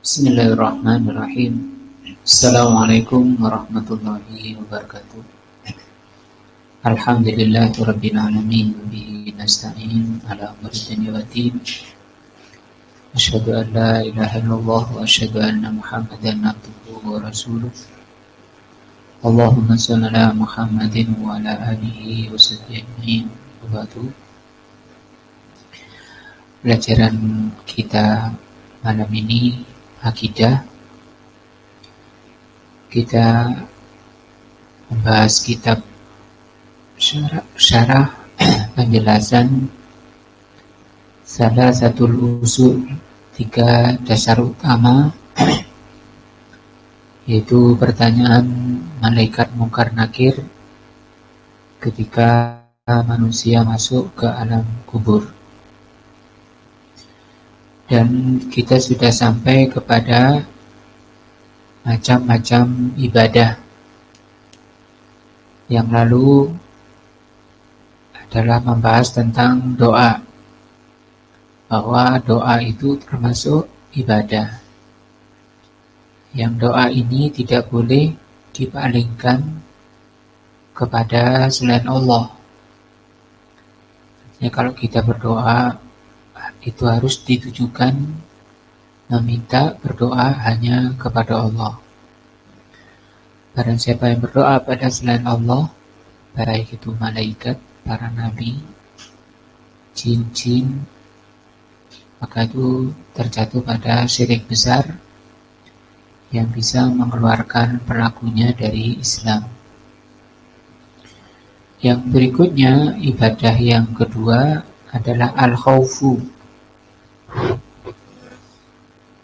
Bismillahirrahmanirrahim. Assalamualaikum warahmatullahi wabarakatuh. Alhamdulillahirabbil alamin bihi nasta'in ala umuri dunya waddin. Asyhadu an la ilaha illallah wa asyhadu anna Muhammadan abduhu wa rasuluh. Allahumma shalli ala Muhammadin wa ala alihi wa sahbihi ajmain. Wa ba'du. Pelajaran kita malam ini akidah. Kita membahas kitab syarah penjelasan salah satu usul, 3 dasar utama, yaitu pertanyaan malaikat mungkar nakir ketika manusia masuk ke alam kubur. Dan kita sudah sampai kepada macam-macam ibadah. Yang lalu adalah membahas tentang doa, bahwa doa itu termasuk ibadah. Yang doa ini tidak boleh dipalingkan kepada selain Allah. Artinya kalau kita berdoa, itu harus ditujukan meminta berdoa hanya kepada Allah. Barang siapa yang berdoa pada selain Allah, baik itu malaikat, para nabi, jin-jin, maka itu terjatuh pada syirik besar yang bisa mengeluarkan pelakunya dari Islam. Yang berikutnya, ibadah yang kedua adalah al-khawfu.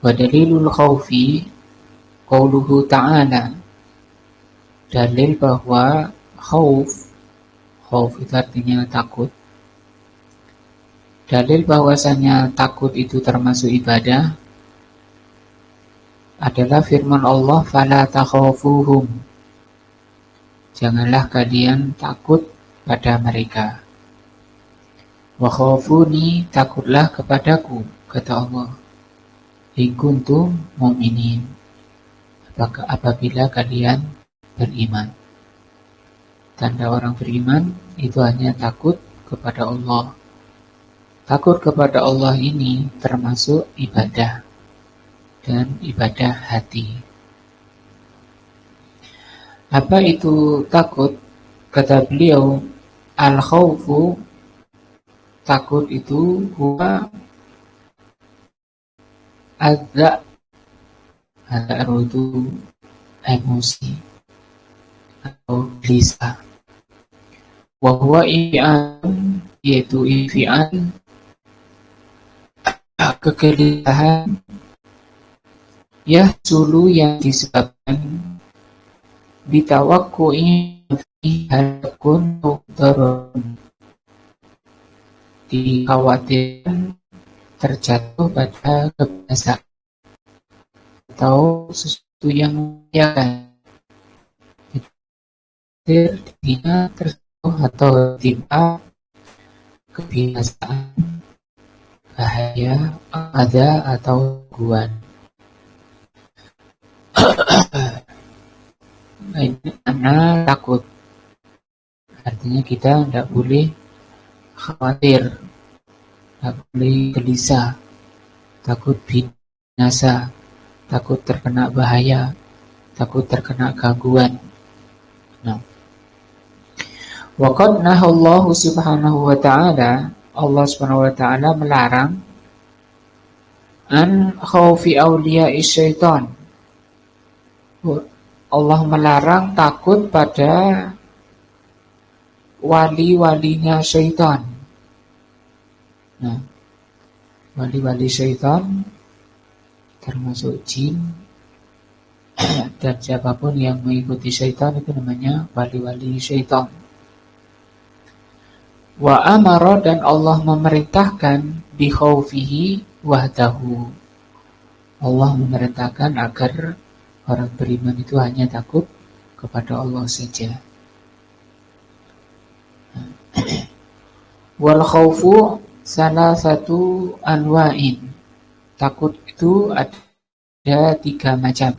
Wa dalilul khawfi qauluhu ta'ala. Dalil bahwa khawf itu artinya takut. Dalil bahwasanya takut itu termasuk ibadah adalah firman Allah, fala takhafuhum. Janganlah kalian takut pada mereka. Wa khafuni, takutlah kepadaku, kata Allah. In kuntum mu'minin, apabila kalian beriman. Tanda orang beriman itu hanya takut kepada Allah. Takut kepada Allah ini termasuk ibadah, dan ibadah hati. Apa itu takut? Kata beliau, al-khawfu, takut itu huwa adza itu emosi atau gelisah. Wa huwa ifi'an, yaitu ifi'an, kegelisahan, yahsulu yang disebabkan bitawakku'i fi halakun darun, dikhawatirkan terjatuh pada kebiasaan atau sesuatu yang membahayakan. Dirinya terjatuh atau timpa kebiasaan, bahaya, ada atau gangguan. Ini karena takut. Artinya kita tidak boleh khawatir, tak boleh gelisah, takut binasa, takut terkena bahaya, takut terkena gangguan. Nah, waqad nahallahu subhanahu wa ta'ala, Allah subhanahu wa ta'ala melarang an khawfi awliya'i syaitan. Allah melarang takut pada wali-walinya syaitan. Nah, wali-wali syaitan termasuk jin, dan siapapun yang mengikuti syaitan itu namanya wali-wali syaitan. Wa amara, dan Allah memerintahkan bi khaufihi wahdahu. Allah memerintahkan agar orang beriman itu hanya takut kepada Allah saja. Wal khaufu salah satu anwa'in. Takut itu ada ada 3 macam.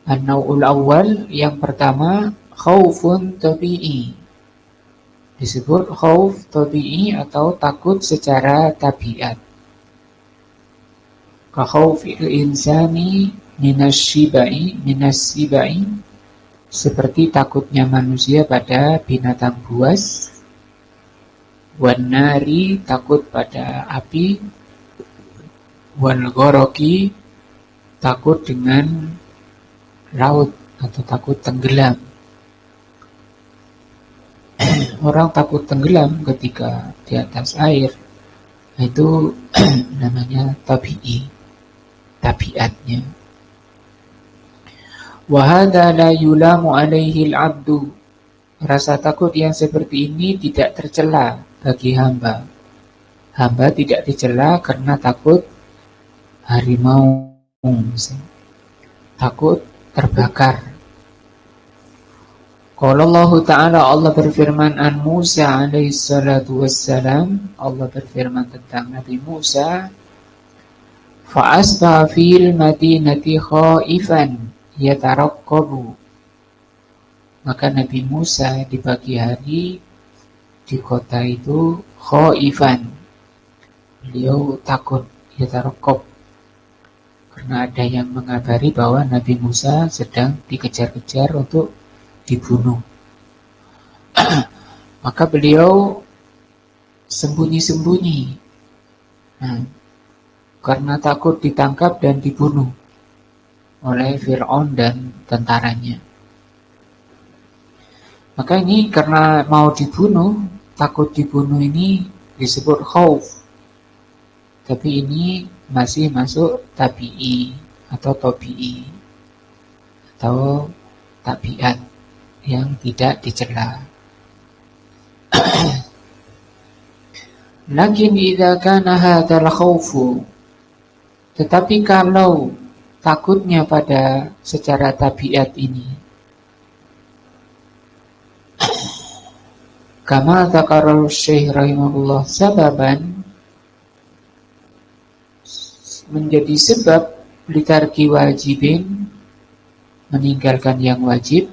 An-naw'ul awal, yang pertama, khaufun tabi'i. Disebut khauf tabi'i atau takut secara tabiat. Ka khaufil insani minas sibai, seperti takutnya manusia pada binatang buas. Wan nari, takut pada api. Wal ghoroki, takut dengan laut atau takut tenggelam. Orang takut tenggelam ketika di atas air, itu namanya tabi'i, tabiatnya. Wa hadza la yulamu alaihi al-'abdu. Rasa takut yang seperti ini tidak tercela bagi hamba. Hamba tidak dicela karena takut harimau, misalnya. Takut terbakar. Qala Allah Ta'ala, Allah berfirman an Musa alaihi salatu wassalam, Allah berfirman tentang Nabi Musa, fa asbaha fil madinati khaifan yataraqqabu. Maka Nabi Musa di pagi hari di kota itu khaifan, beliau takut, yataraqqab, karena ada yang mengabari bahwa Nabi Musa sedang dikejar-kejar untuk dibunuh. Maka beliau sembunyi-sembunyi, karena takut ditangkap dan dibunuh oleh Fir'aun dan tentaranya. Maka ini karena mau dibunuh, takut dibunuh ini disebut khauf. Tapi ini masih masuk tabi'i atau tabi'i atau tabiat yang tidak dicela. Lakin idza kana hadzal khaufu, tetapi kalau takutnya pada secara tabiat ini, kama dzakara Syekh rahimahullah, sababan, menjadi sebab litarki wajibin, meninggalkan yang wajib,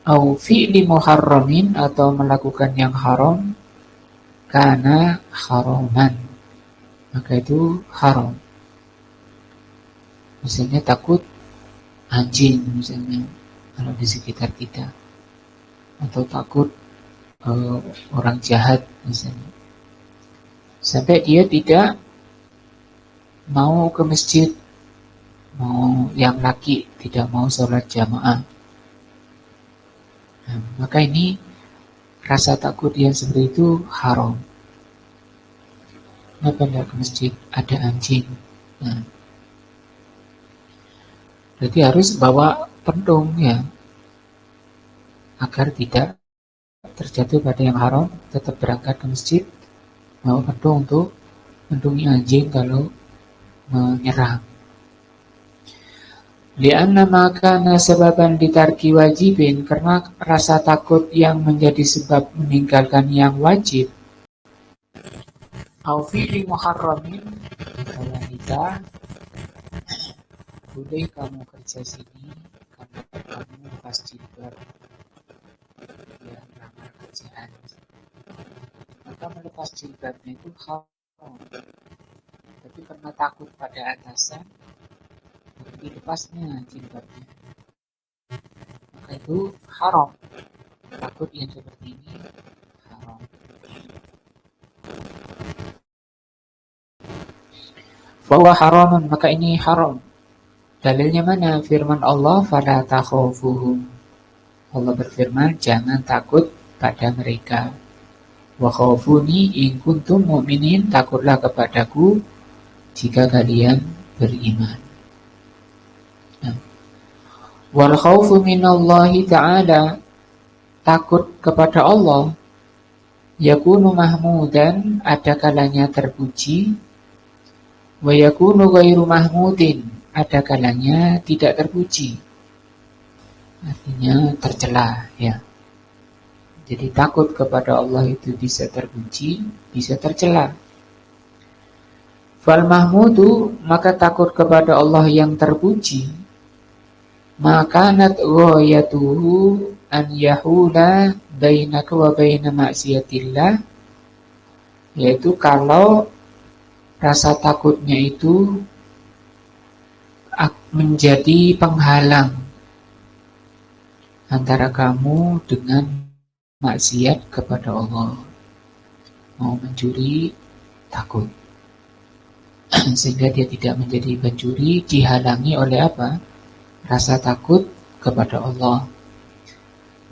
au fi'li muharramin, atau melakukan yang haram, kana haraman, maka itu haram. Misalnya takut anjing, misalnya kalau di sekitar kita, atau takut orang jahat misalnya, sampai dia tidak mau ke masjid, mau yang laki tidak mau sholat jamaah. Maka ini rasa takut yang seperti itu haram. Kenapa tidak ke masjid? Ada anjing. Berarti harus bawa pendung ya, agar tidak terjatuh pada yang haram. Tetap berangkat ke masjid, bawa pendung untuk mendungi anjing kalau menyerang. Lianna makana sababan ditarki wajibin, karena rasa takut yang menjadi sebab meninggalkan yang wajib. Au fi'li muharramin, kalau kita boleh kamu kerja sini karena kamu lepas jilbab, ya melamar kerjaan, maka melepas jilbabnya itu haram. Tapi karena takut pada atasan, dilepasnya jilbabnya, maka itu haram. Takut yang seperti ini haram. Bahwa haramun, maka ini haram. Dalilnya mana? Firman Allah, fala takhafuhum. Allah berfirman, jangan takut pada mereka. Wa khafuni in kuntum mu'minin, takutlah kepadaku jika kalian beriman. Wal khaufu minallahi ta'ala, takut kepada Allah, yakunu mahmudan, ada kalanya terpuji, wa yakunu ghairu mahmudin, ada kalanya tidak terpuji, artinya tercela ya. Jadi takut kepada Allah itu bisa terpuji, bisa tercela. Fal mahmudu, maka takut kepada Allah yang terpuji, makanat ghayatuhu an yahula bainaka wa baina maksiatillah, yaitu kalau rasa takutnya itu menjadi penghalang antara kamu dengan maksiat kepada Allah. Mau mencuri, takut. Sehingga dia tidak menjadi pencuri, dihalangi oleh apa? Rasa takut kepada Allah.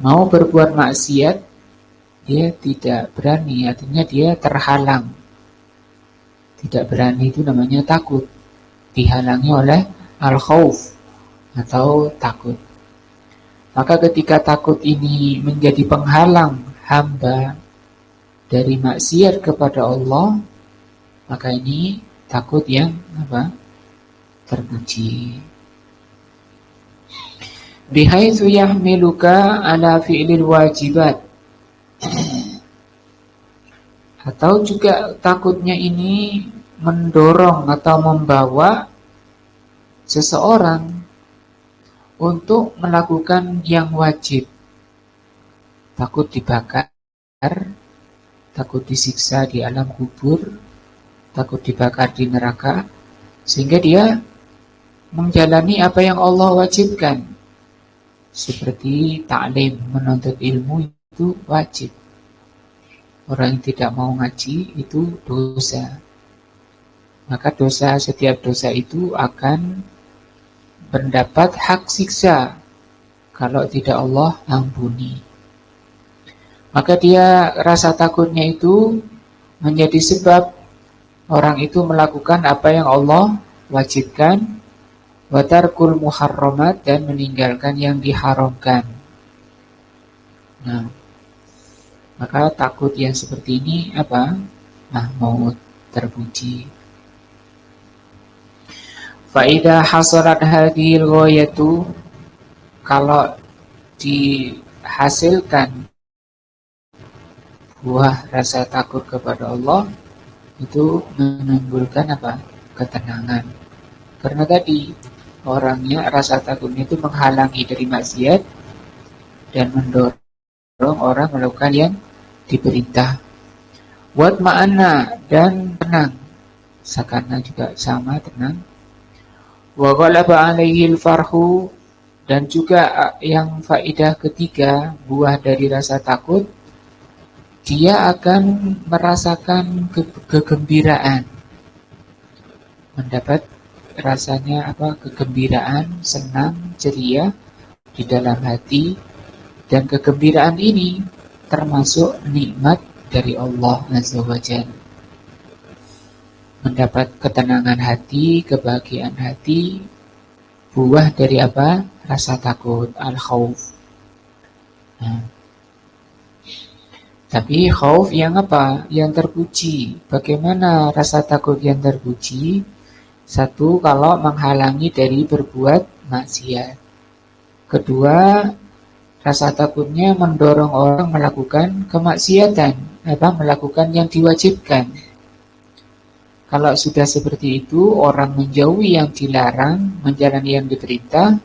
Mau berbuat maksiat, dia tidak berani, artinya dia terhalang. Tidak berani itu namanya takut. Dihalangi oleh al-khauf atau takut. Maka ketika takut ini menjadi penghalang hamba dari maksiat kepada Allah, maka ini takut yang apa? Terpuji. Bihaitsu yahmiluka ala fi'lil wajibat. Atau juga takutnya ini mendorong atau membawa seseorang untuk melakukan yang wajib. Takut dibakar, takut disiksa di alam kubur, takut dibakar di neraka, sehingga dia menjalani apa yang Allah wajibkan. Seperti taklim, menuntut ilmu itu wajib. Orang yang tidak mau ngaji itu dosa. Maka setiap dosa itu akan mendapat hak siksa kalau tidak Allah ampuni. Maka dia rasa takutnya itu menjadi sebab orang itu melakukan apa yang Allah wajibkan, wa tarkul muharramat, dan meninggalkan yang diharamkan. Nah, maka takut yang seperti ini apa? Mahmud, terpuji. Fa idza hasalat hadhil ghayatu, kalau dihasilkan buah rasa takut kepada Allah, itu menimbulkan apa? Ketenangan. Karena tadi orangnya rasa takutnya itu menghalangi dari maksiat dan mendorong orang melakukan yang diperintah. Wat ma'ana, dan tenang. Sakana juga sama, tenang. Wa ghalaba alaihil farhu, dan juga yang faidah ketiga, buah dari rasa takut, dia akan merasakan kegembiraan. Mendapat rasanya apa? Kegembiraan, senang, ceria di dalam hati, dan kegembiraan ini termasuk nikmat dari Allah Azza wa Jalla. Mendapat ketenangan hati, kebahagiaan hati, buah dari apa? Rasa takut, al-khauf. Nah, tapi khauf yang apa? Yang terpuji. Bagaimana rasa takut yang terpuji? Satu, kalau menghalangi dari berbuat maksiat. Kedua, rasa takutnya mendorong orang melakukan kemaksiatan, melakukan yang diwajibkan. Kalau sudah seperti itu, orang menjauhi yang dilarang, menjalani yang diperintah,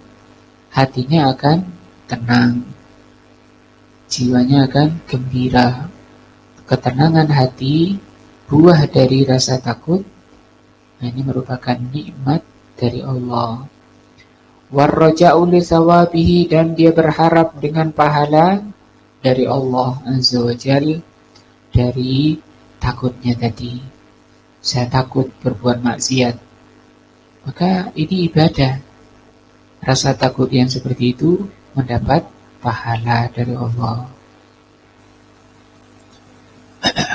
hatinya akan tenang, jiwanya akan gembira. Ketenangan hati, buah dari rasa takut, ini merupakan nikmat dari Allah. Warraja'u li sawabihi, dan dia berharap dengan pahala dari Allah Azza wa Jalla dari takutnya tadi. Saya takut berbuat maksiat, maka ini ibadah. Rasa takut yang seperti itu mendapat pahala dari Allah.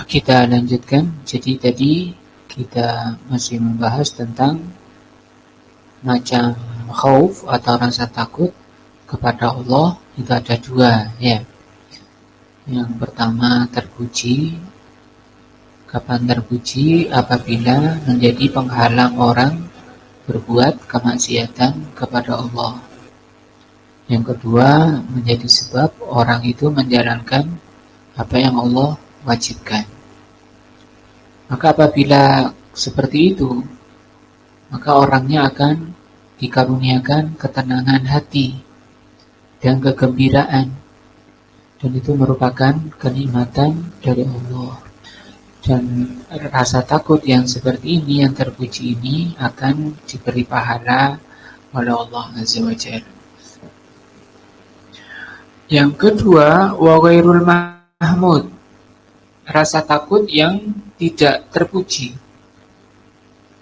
Kita lanjutkan. Jadi tadi kita masih membahas tentang macam khauf atau rasa takut kepada Allah. Itu ada dua, ya. Yang pertama terpuji. Kapan terpuji? Apabila menjadi penghalang orang berbuat kemaksiatan kepada Allah. Yang kedua, menjadi sebab orang itu menjalankan apa yang Allah wajibkan. Maka apabila seperti itu, maka orangnya akan dikaruniakan ketenangan hati dan kegembiraan, dan itu merupakan kenikmatan dari Allah. Dan rasa takut yang seperti ini, yang terpuji ini, akan diberi pahala oleh Allah Azza wa Jalla. Yang kedua, wa ghairul mahmud, rasa takut yang tidak terpuji,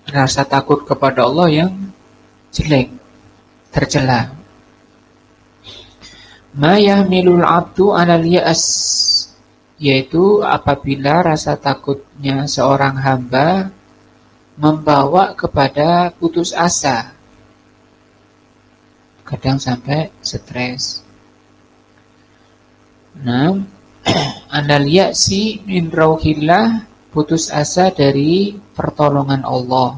rasa takut kepada Allah yang jelek, tercela. Ma yahmilul abdu alal ya'as, yaitu apabila rasa takutnya seorang hamba membawa kepada putus asa, kadang sampai stres. Nah, anal ya'si min rauhillah, putus asa dari pertolongan Allah.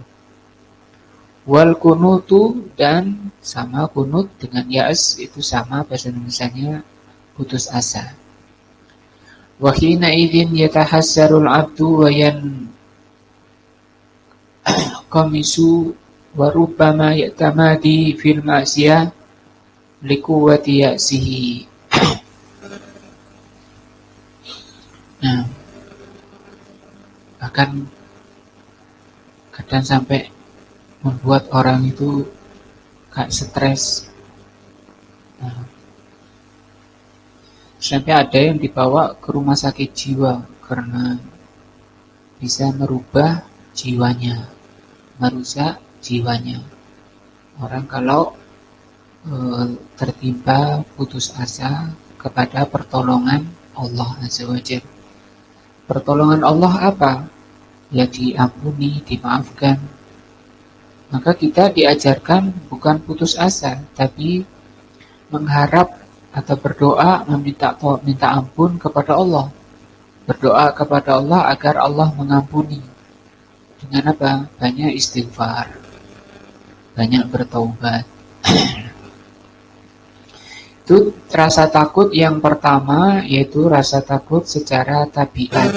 Wal kunutu, dan sama kunut dengan ya'as itu sama bahasa Indonesianya putus asa. Wa hina idzin yatahassarul abdu wa yanqamisu wa rubbama ya'tamadi fil ma'siyah liquwwati ya'sihi. Nah, bahkan kadang sampai membuat orang itu kayak stres. Nah, sampai ada yang dibawa ke rumah sakit jiwa karena bisa merubah jiwanya, merusak jiwanya. Orang kalau tertimpa putus asa kepada pertolongan Allah Azza wa Jalla. Pertolongan Allah apa? Ya diampuni, dimaafkan. Maka kita diajarkan bukan putus asa, tapi mengharap atau berdoa minta ampun kepada Allah. Berdoa kepada Allah agar Allah mengampuni. Dengan apa? Banyak istighfar, banyak bertaubat. Itu rasa takut yang pertama, yaitu rasa takut secara tabiat.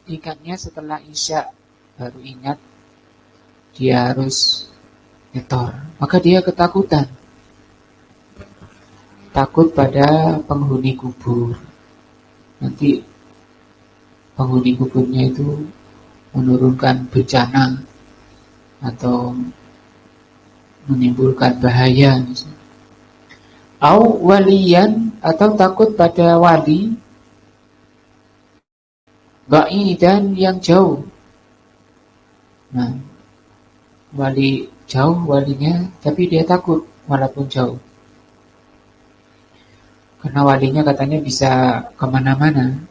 ingatnya setelah Isya, baru ingat dia harus nyetor. Maka dia ketakutan. Takut pada penghuni kubur. Nanti penghuni kuburnya itu menurunkan bencana atau menimbulkan bahaya. Au waliyan, atau takut pada wali ba'idan yang jauh. Nah, wali jauh walinya, tapi dia takut walaupun jauh. Karena walinya katanya bisa kemana-mana.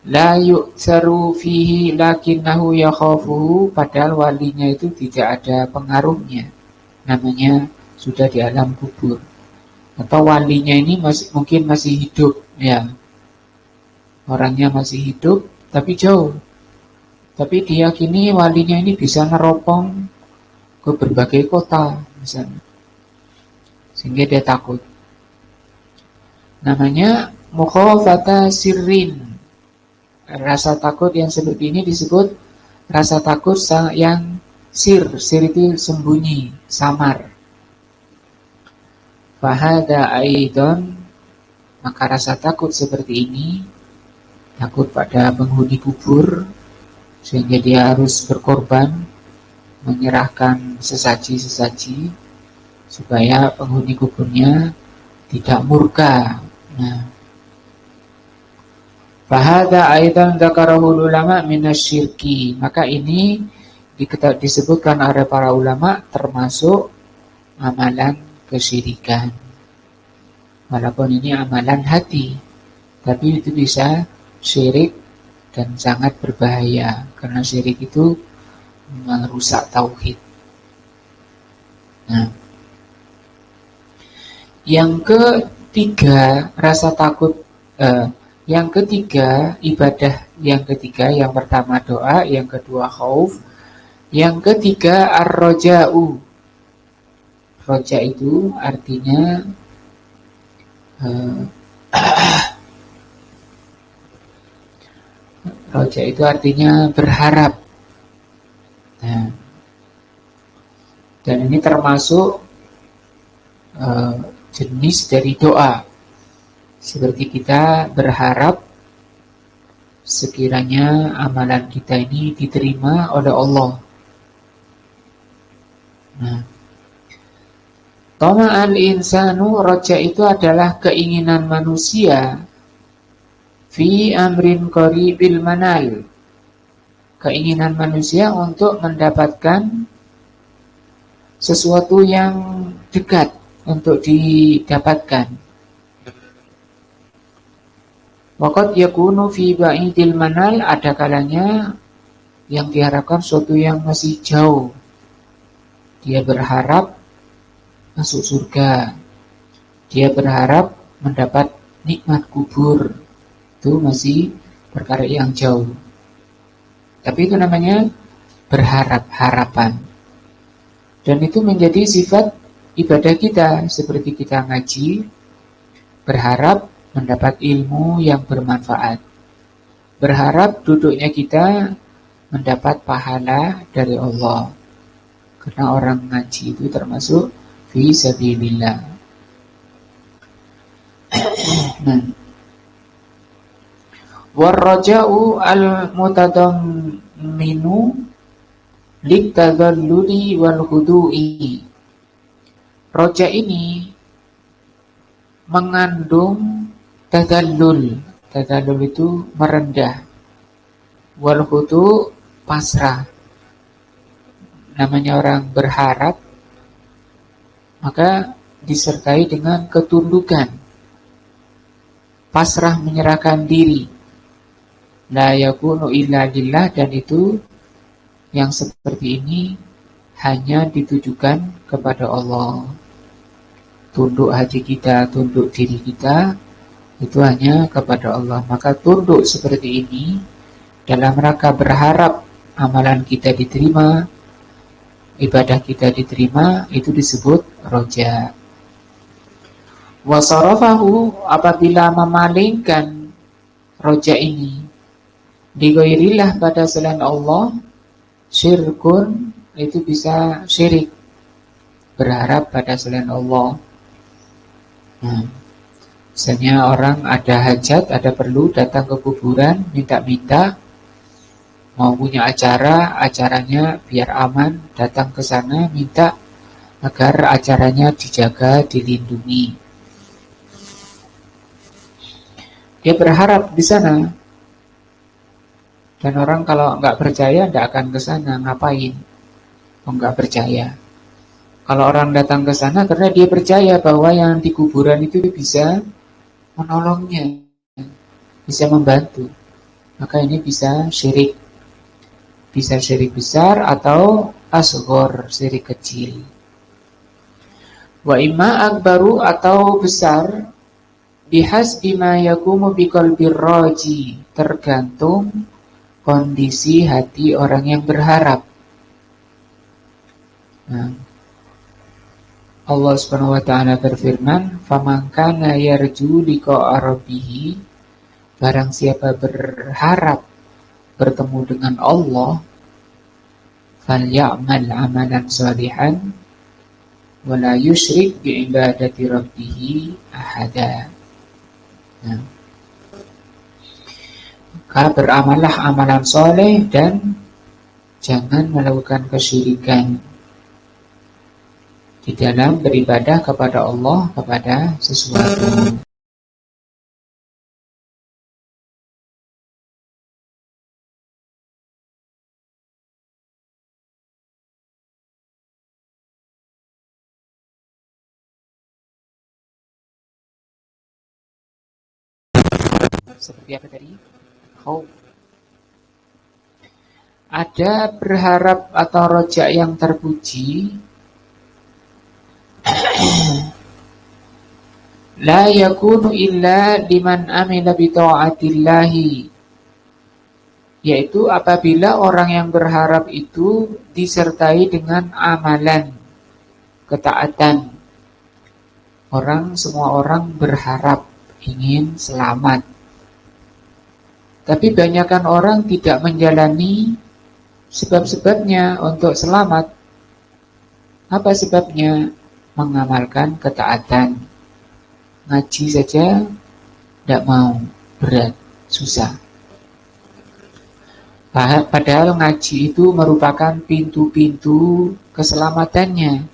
La yu'tsaru fihi lakinnahu yakhafuhu, padahal walinya itu tidak ada pengaruhnya. Namanya sudah di alam kubur. Atau walinya ini mungkin masih hidup, ya. Orangnya masih hidup, tapi jauh. Tapi diyakini walinya ini bisa neropong ke berbagai kota, misalnya. Sehingga dia takut. Namanya mukhafata sirrin. Rasa takut yang seperti ini disebut rasa takut yang sir. Sir itu sembunyi, samar. Fahada aidon, maka rasa takut seperti ini, takut pada penghuni kubur, sehingga dia harus berkorban, menyerahkan sesaji-sesaji, supaya penghuni kuburnya tidak murka. Nah, fahada aidan dzakarahul ulama minasyirki, maka ini disebutkan oleh para ulama termasuk amalan kesyirikan. Walaupun ini amalan hati, tapi itu bisa syirik dan sangat berbahaya, karena syirik itu merusak tauhid. Nah, yang ketiga, rasa takut. Yang ketiga, ibadah yang ketiga, yang pertama doa, yang kedua khauf, yang ketiga ar-roja'u. Roja itu artinya roja itu artinya berharap. Nah, dan ini termasuk jenis dari doa. Seperti kita berharap sekiranya amalan kita ini diterima oleh Allah. Nah, Tama'al insanu, roja itu adalah keinginan manusia fi amrin qaribil manal. Keinginan manusia untuk mendapatkan sesuatu yang dekat untuk didapatkan. Waqad yakunu fi ba'idil manal, ada kalanya yang diharapkan sesuatu yang masih jauh. Dia berharap masuk surga. Dia berharap mendapat nikmat kubur. Itu masih perkara yang jauh. Tapi itu namanya berharap, harapan. Dan itu menjadi sifat ibadah kita. Seperti kita ngaji, berharap mendapat ilmu yang bermanfaat. Berharap duduknya kita mendapat pahala dari Allah. Karena orang ngaji itu termasuk fi sabilillah. Nah, warraja'u al-mutadamminu liktadalluli wal khudu'i. Roja ini mengandung tadallul. Tadallul itu merendah. Wal khudu' pasrah. Namanya orang berharap, maka disertai dengan ketundukan, pasrah, menyerahkan diri. La yakunu illa lillah, dan itu yang seperti ini hanya ditujukan kepada Allah. Tunduk hati kita, tunduk diri kita, itu hanya kepada Allah. Maka tunduk seperti ini dalam rangka berharap amalan kita diterima, ibadah kita diterima, itu disebut roja. Wasarafahu, apabila memalingkan roja ini Digairillah pada selain Allah, syirkun itu bisa syirik, berharap pada selain Allah. Misalnya orang ada hajat, ada perlu datang ke kuburan, minta-minta, mau punya acara, acaranya biar aman, datang ke sana, minta agar acaranya dijaga, dilindungi. Dia berharap di sana. Dan orang kalau nggak percaya, tidak akan ke sana. Ngapain? Nggak percaya. Kalau orang datang ke sana karena dia percaya bahwa yang di kuburan itu bisa menolongnya, bisa membantu, maka ini bisa syirik. Bisa syirik besar atau asghar, syirik kecil. Wa imma akbaru, atau besar, bihasbi ma yakumu biqalbir raji, tergantung kondisi hati orang yang berharap. Allah Subhanahu wa taala berfirman, "Faman kana yarju liqa'a rabbih", barang siapa berharap bertemu dengan Allah, falyamal amalan shalihan wa la yusyrik bi ibadati rabbih ahada. Maka beramallah amalan soleh dan jangan melakukan kesyirikan di dalam beribadah kepada Allah, kepada sesuatu. Seperti apa tadi? Khauf. Ada berharap atau rojak yang terpuji, la yakunu illa liman amila bi ta'atillahi, yaitu apabila orang yang berharap itu disertai dengan amalan ketaatan. Semua orang berharap ingin selamat, tapi banyakkan orang tidak menjalani sebab-sebabnya untuk selamat. Apa sebabnya? Mengamalkan ketaatan. Ngaji saja tidak mau, berat, susah. Padahal ngaji itu merupakan pintu-pintu keselamatannya.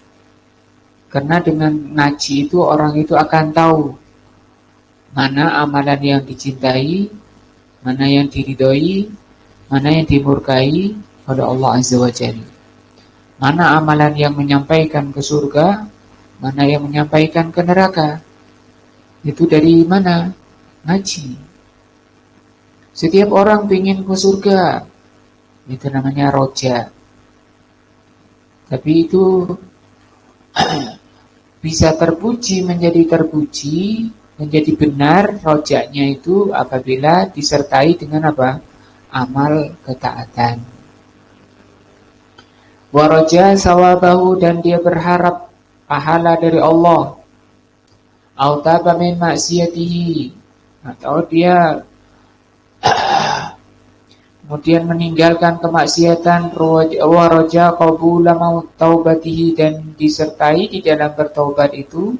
Karena dengan ngaji itu orang itu akan tahu mana amalan yang dicintai, mana yang diridhoi, mana yang dimurkai oleh Allah Azza wa Jalla. Mana amalan yang menyampaikan ke surga, mana yang menyampaikan ke neraka. Itu dari mana? Ngaji. Setiap orang ingin ke surga, itu namanya roja. Tapi itu bisa terpuji, menjadi benar rojaknya itu apabila disertai dengan apa? Amal ketaatan. Waraja sawabahu, dan dia berharap pahala dari Allah. Autaba min maksiatihi, atau dia kemudian meninggalkan kemaksiatan. Waraja qabula taubatihi, dan disertai di dalam bertaubat itu,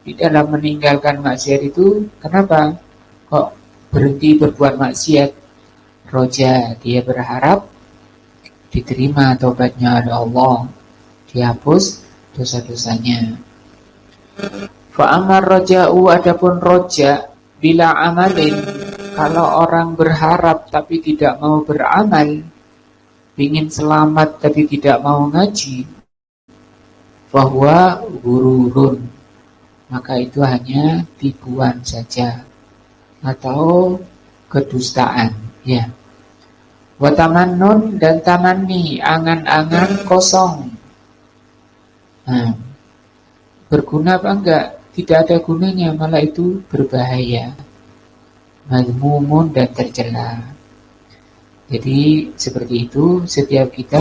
di dalam meninggalkan maksiat itu. Kenapa kok berhenti berbuat maksiat? Roja, dia berharap diterima taubatnya oleh Allah, dihapus dosa-dosanya. Fa'amar roja'u, adapun roja bila amalin, kalau orang berharap tapi tidak mau beramal, ingin selamat tapi tidak mau ngaji, bahwa gururun, maka itu hanya tipuan saja atau kedustaan, ya. Watamannun, dan tamanni, angan-angan kosong. Berguna apa enggak? Tidak ada gunanya, malah itu berbahaya, mazmumun dan tercela. Jadi seperti itu, setiap kita